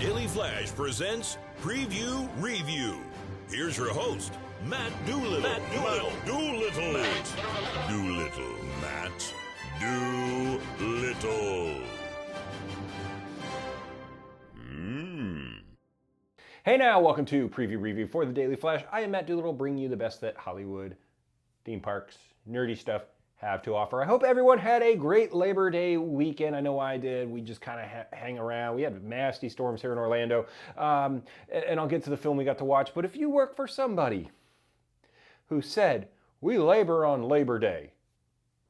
Daily Flash presents Preview Review. Here's your host, Matt Doolittle. Matt Doolittle. Matt Doolittle. Hey now, welcome to Preview Review for the Daily Flash. I am Matt Doolittle, bringing you the best that Hollywood, theme parks, nerdy stuff have to offer. I hope everyone had a great Labor Day weekend. I know I did. We just kind of hang around. We had nasty storms here in Orlando. And I'll get to the film we got to watch. But if you work for somebody who said, we labor on Labor Day,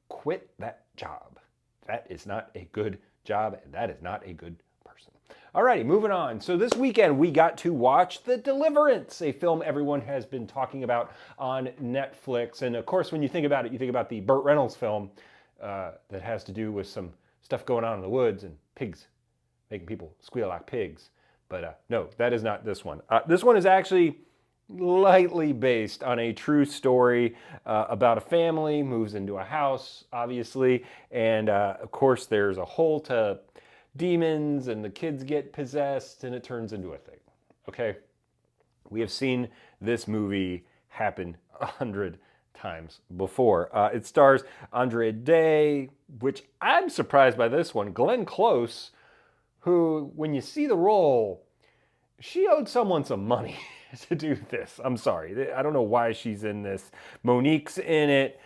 quit that job. That is not a good job, and that is not a good person. Alrighty, moving on. So this weekend we got to watch The Deliverance, a film everyone has been talking about on Netflix. And of course, when you think about it, you think about the Burt Reynolds film that has to do with some stuff going on in the woods and pigs, making people squeal like pigs. But no, that is not this one. This one is actually lightly based on a true story about a family moves into a house, obviously. And of course, there's a hole to demons and the kids get possessed and it turns into a thing. Okay, we have seen this movie happen 100 times before. It stars Andrea, which I'm surprised by this one. Glenn Close, who, when you see the role, she owed someone some money to do this. I'm sorry. I don't know why she's in this. Monique's in it.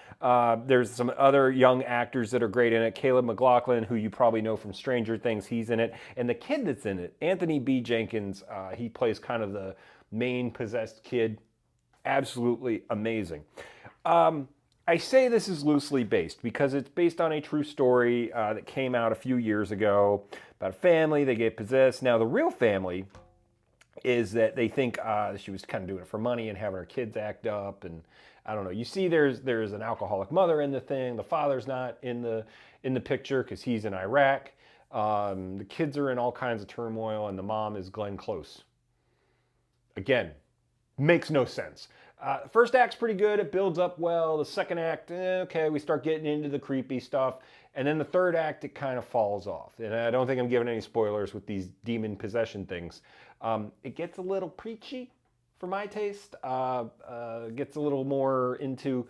There's some other young actors that are great in it. Caleb McLaughlin, who you probably know from Stranger Things, he's in it. And the kid that's in it, Anthony B. Jenkins, he plays kind of the main possessed kid. Absolutely amazing. I say this is loosely based because it's based on a true story that came out a few years ago about a family. They get possessed. Now, the real family is that they think she was kind of doing it for money and having her kids act up, and I don't know. You see, there's an alcoholic mother in the thing. The father's not in the picture because he's in Iraq. The kids are in all kinds of turmoil, and the mom is Glenn Close. Again, makes no sense. First act's pretty good. It builds up well. The second act, okay, we start getting into the creepy stuff. And then the third act, it kind of falls off. And I don't think I'm giving any spoilers with these demon possession things. It gets a little preachy for my taste. Gets a little more into,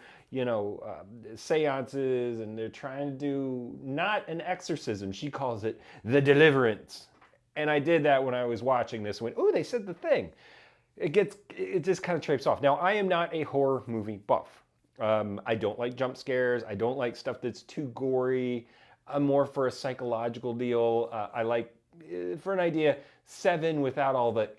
seances, and they're trying to do not an exorcism. She calls it the Deliverance. And I did that when I was watching this. Went, oh, they said the thing. It just kind of traipses off. Now, I am not a horror movie buff. I don't like jump scares. I don't like stuff that's too gory. I'm more for a psychological deal. I like, for an idea, Seven without all the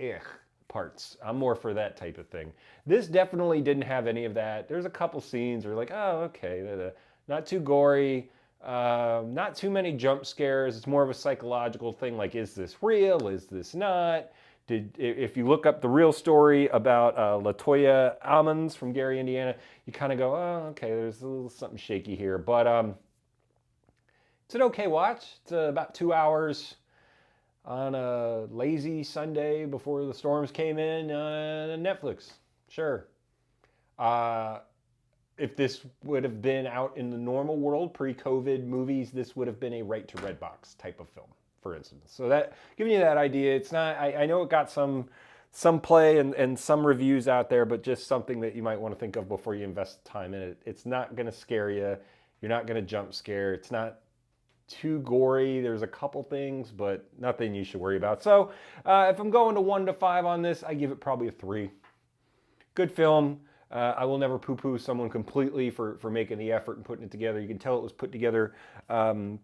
parts. I'm more for that type of thing. This definitely didn't have any of that. There's a couple scenes where you're like, oh, okay, not too gory, not too many jump scares. It's more of a psychological thing, like, is this real? Is this not? If you look up the real story about LaToya Almonds from Gary, Indiana, you kind of go, oh, okay, there's a little something shaky here. But it's an okay watch. It's about 2 hours on a lazy Sunday before the storms came in on Netflix. Sure. If this would have been out in the normal world, pre-COVID movies, this would have been a right to Redbox type of film, for instance. So that, giving you that idea, it's not, I know it got some play and some reviews out there, but just something that you might want to think of before you invest time in it. It's not going to scare you. You're not going to jump scare. It's not too gory. There's a couple things, but nothing you should worry about. So if I'm going to 1 to 5 on this, I give it probably a 3. Good film. I will never poo-poo someone completely for making the effort and putting it together. You can tell it was put together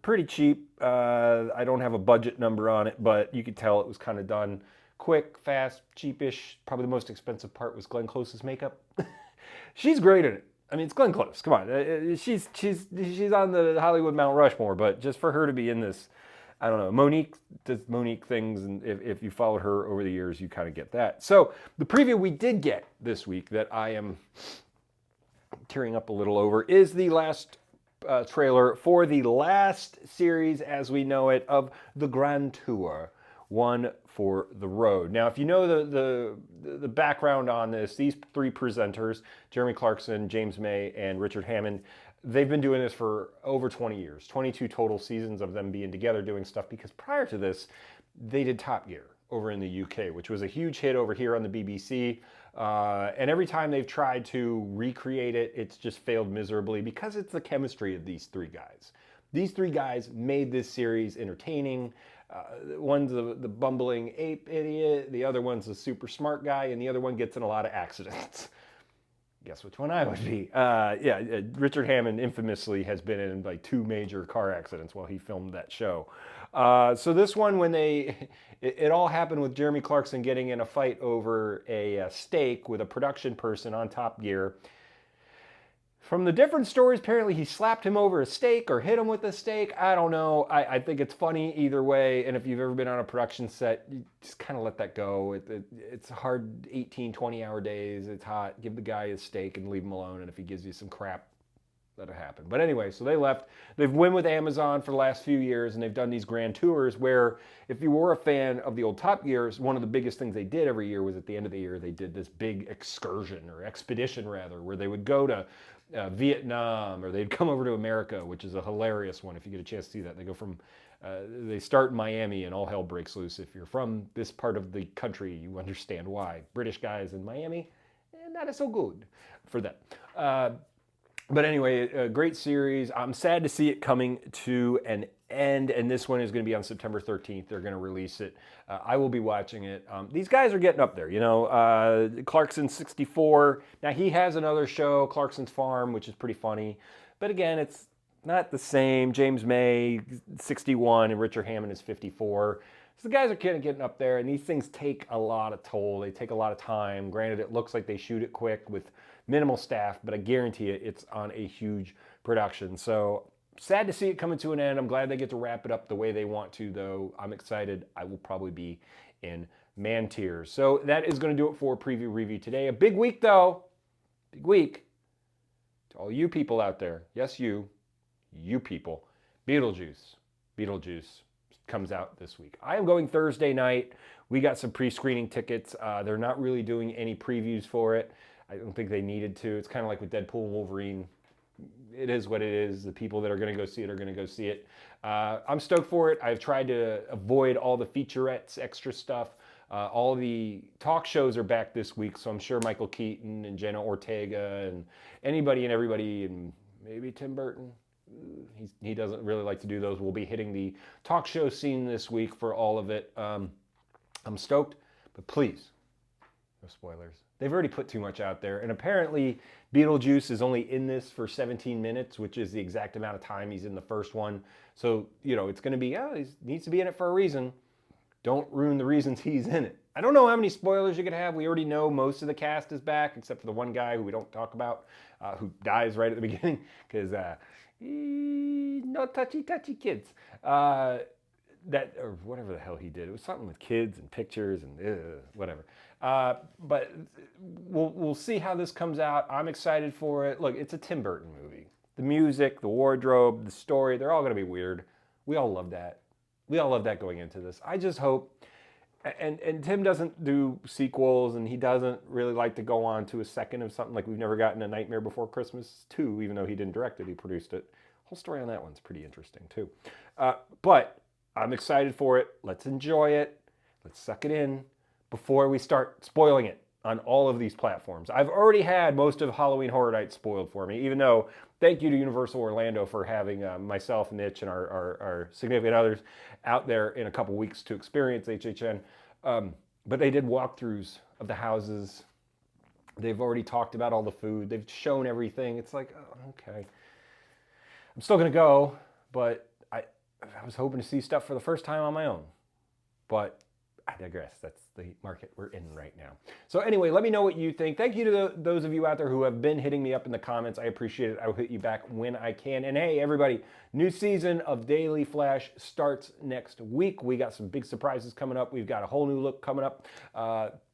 pretty cheap. I don't have a budget number on it, but you could tell it was kind of done quick, fast, cheapish. Probably the most expensive part was Glenn Close's makeup. She's great in it. I mean, it's Glenn Close. Come on, she's on the Hollywood Mount Rushmore, but just for her to be in this, I don't know. Monique does Monique things, and if you followed her over the years, you kind of get that. So the preview we did get this week that I am tearing up a little over is the last trailer for the last series, as we know it, of the Grand Tour, One for the Road. Now, if you know the background on this, these three presenters, Jeremy Clarkson, James May, and Richard Hammond, they've been doing this for over 20 years, 22 total seasons of them being together doing stuff, because prior to this, they did Top Gear over in the UK, which was a huge hit over here on the BBC. And every time they've tried to recreate it, it's just failed miserably because it's the chemistry of these three guys. These three guys made this series entertaining. One's the bumbling ape idiot, the other one's the super smart guy, and the other one gets in a lot of accidents. Guess which one I would be. Richard Hammond infamously has been in like 2 major car accidents while he filmed that show. So this one, when it all happened with Jeremy Clarkson getting in a fight over a steak with a production person on Top Gear. From the different stories, apparently he slapped him over a steak or hit him with a steak. I don't know. I think it's funny either way. And if you've ever been on a production set, you just kind of let that go. It's hard 18, 20-hour days. It's hot. Give the guy his steak and leave him alone. And if he gives you some crap, let it happen. But anyway, so they left. They've been with Amazon for the last few years, and they've done these grand tours where, if you were a fan of the old Top Gears, one of the biggest things they did every year was at the end of the year, they did this big excursion, or expedition rather, where they would go to Vietnam, or they'd come over to America, which is a hilarious one if you get a chance to see that. They go from, they start in Miami and all hell breaks loose. If you're from this part of the country, you understand why. British guys in Miami, not so good for them. But anyway, a great series. I'm sad to see it coming to an end, and this one is going to be on September 13th. They're going to release it. I will be watching it. These guys are getting up there, you know. Clarkson's 64. Now, he has another show, Clarkson's Farm, which is pretty funny. But again, it's not the same. James May, 61, and Richard Hammond is 54. So the guys are kind of getting up there, and these things take a lot of toll. They take a lot of time. Granted, it looks like they shoot it quick with minimal staff, but I guarantee you it's on a huge production. So sad to see it coming to an end. I'm glad they get to wrap it up the way they want to, though. I'm excited. I will probably be in man tears. So that is going to do it for Preview Review today. A big week, though. Big week. To all you people out there. Yes, you people. Beetlejuice comes out this week. I am going Thursday night. We got some pre-screening tickets. They're not really doing any previews for it. I don't think they needed to. It's kind of like with Deadpool and Wolverine. It is what it is. The people that are going to go see it are going to go see it. I'm stoked for it. I've tried to avoid all the featurettes, extra stuff. All the talk shows are back this week, so I'm sure Michael Keaton and Jenna Ortega and anybody and everybody, and maybe Tim Burton. He doesn't really like to do those. We'll be hitting the talk show scene this week for all of it. I'm stoked, but please, no spoilers. They've already put too much out there, and apparently Beetlejuice is only in this for 17 minutes, which is the exact amount of time he's in the first one. So, you know, it's going to be, he needs to be in it for a reason. Don't ruin the reasons he's in it. I don't know how many spoilers you could have. We already know most of the cast is back, except for the one guy who we don't talk about, who dies right at the beginning, because no touchy kids. That, or whatever the hell he did. It was something with kids and pictures and whatever. But we'll see how this comes out. I'm excited for it. Look, it's a Tim Burton movie. The music, the wardrobe, the story, they're all going to be weird. We all love that. We all love that going into this. I just hope, and Tim doesn't do sequels, and he doesn't really like to go on to a second of something. Like, we've never gotten A Nightmare Before Christmas 2, even though he didn't direct it, he produced it. Whole story on that one's pretty interesting too. But I'm excited for it. Let's enjoy it. Let's suck it in before we start spoiling it on all of these platforms. I've already had most of Halloween Horror Nights spoiled for me, even though, thank you to Universal Orlando for having myself, Mitch, and our significant others out there in a couple weeks to experience HHN. But they did walkthroughs of the houses. They've already talked about all the food. They've shown everything. It's like, oh, okay. I'm still going to go, but I was hoping to see stuff for the first time on my own. But I digress. That's the market we're in right now. So anyway, let me know what you think. Thank you to those of you out there who have been hitting me up in the comments. I appreciate it. I will hit you back when I can. And hey, everybody, new season of Daily Flash starts next week. We got some big surprises coming up. We've got a whole new look coming up.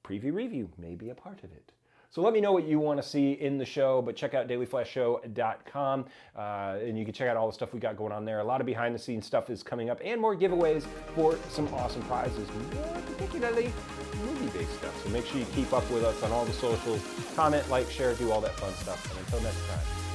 Preview review may be a part of it. So let me know what you want to see in the show, but check out dailyflashshow.com, and you can check out all the stuff we got going on there. A lot of behind-the-scenes stuff is coming up, and more giveaways for some awesome prizes, more particularly movie-based stuff. So make sure you keep up with us on all the socials. Comment, like, share, do all that fun stuff. And until next time.